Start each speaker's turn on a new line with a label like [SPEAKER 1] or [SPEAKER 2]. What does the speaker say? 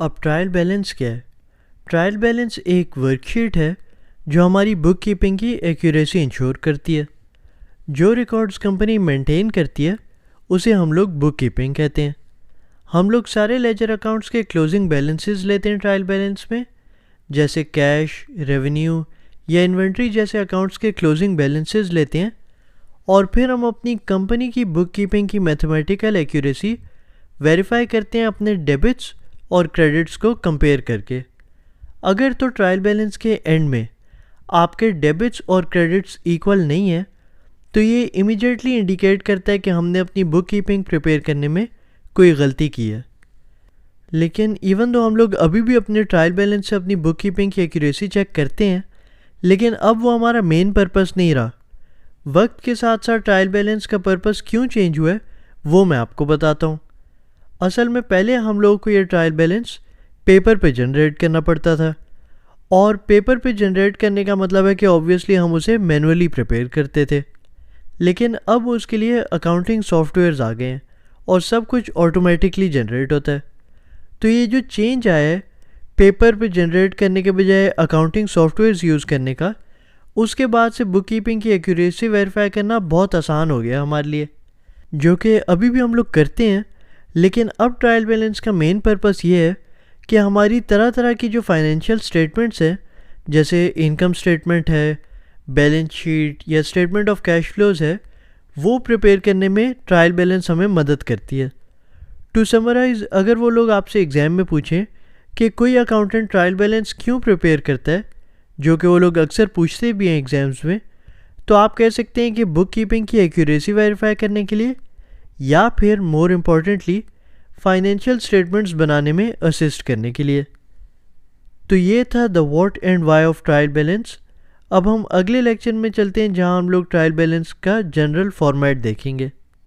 [SPEAKER 1] अब trial balance क्या है? ट्रायल बैलेंस एक वर्कशीट है जो हमारी बुक कीपिंग की एक्यूरेसी इंश्योर करती है। जो रिकॉर्ड्स कंपनी मेंटेन करती है उसे हम लोग बुक कीपिंग कहते हैं। हम लोग सारे लेजर अकाउंट्स के क्लोजिंग बैलेंसेस लेते हैं ट्रायल बैलेंस में, जैसे कैश, रेवेन्यू या इन्वेंट्री जैसे अकाउंट्स के क्लोजिंग बैलेंसेस लेते हैं और फिर हम अपनी कंपनी की बुक कीपिंग की मैथमेटिकल एक्यूरेसी वेरीफाई करते हैं अपने डेबिट्स और क्रेडिट्स को कंपेयर करके। अगर तो ट्रायल बैलेंस के एंड में आपके डेबिट्स और क्रेडिट्स इक्वल नहीं है तो ये इमीडिएटली इंडिकेट करता है कि हमने अपनी बुक कीपिंग प्रिपेयर करने में कोई गलती की है। लेकिन इवन दो हम लोग अभी भी अपने ट्रायल बैलेंस से अपनी बुक कीपिंग की एक्यूरेसी चेक करते हैं, लेकिन अब वो हमारा मेन पर्पस नहीं रहा। वक्त के साथ साथ ट्रायल बैलेंस का पर्पस क्यों चेंज हुआ है वो मैं आपको बताता हूँ। असल में पहले हम लोगों को ये ट्रायल बैलेंस पेपर पे जनरेट करना पड़ता था, और पेपर पे जनरेट करने का मतलब है कि ऑब्वियसली हम उसे मैनुअली प्रिपेयर करते थे। लेकिन अब उसके लिए अकाउंटिंग सॉफ्टवेयर्स आ गए हैं और सब कुछ ऑटोमेटिकली जनरेट होता है। तो ये जो चेंज आया है पेपर पे जनरेट करने के बजाय अकाउंटिंग सॉफ्टवेयर्स यूज़ करने का, उसके बाद से बुक कीपिंग की एक्यूरेसी वेरीफाई करना बहुत आसान हो गया हमारे लिए, जो कि अभी भी हम लोग करते हैं। लेकिन अब ट्रायल बैलेंस का मेन पर्पस ये है कि हमारी तरह तरह की जो फाइनेंशियल स्टेटमेंट्स हैं, जैसे इनकम स्टेटमेंट है, बैलेंस शीट या स्टेटमेंट ऑफ कैश फ्लोज है, वो प्रिपेयर करने में ट्रायल बैलेंस हमें मदद करती है। टू समराइज़, अगर वो लोग आपसे एग्ज़ाम में पूछें कि कोई अकाउंटेंट ट्रायल बैलेंस क्यों प्रिपेयर करता है, जो कि वो लोग अक्सर पूछते भी हैं एग्ज़ाम्स में, तो आप कह सकते हैं कि बुक कीपिंग की एक्यूरेसी वेरीफाई करने के लिए, या फिर मोर इम्पॉर्टेंटली फाइनेंशियल स्टेटमेंट्स बनाने में असिस्ट करने के लिए। तो ये था the what and why of trial balance. अब हम अगले लेक्चर में चलते हैं जहां हम लोग ट्रायल बैलेंस का जनरल फॉर्मेट देखेंगे।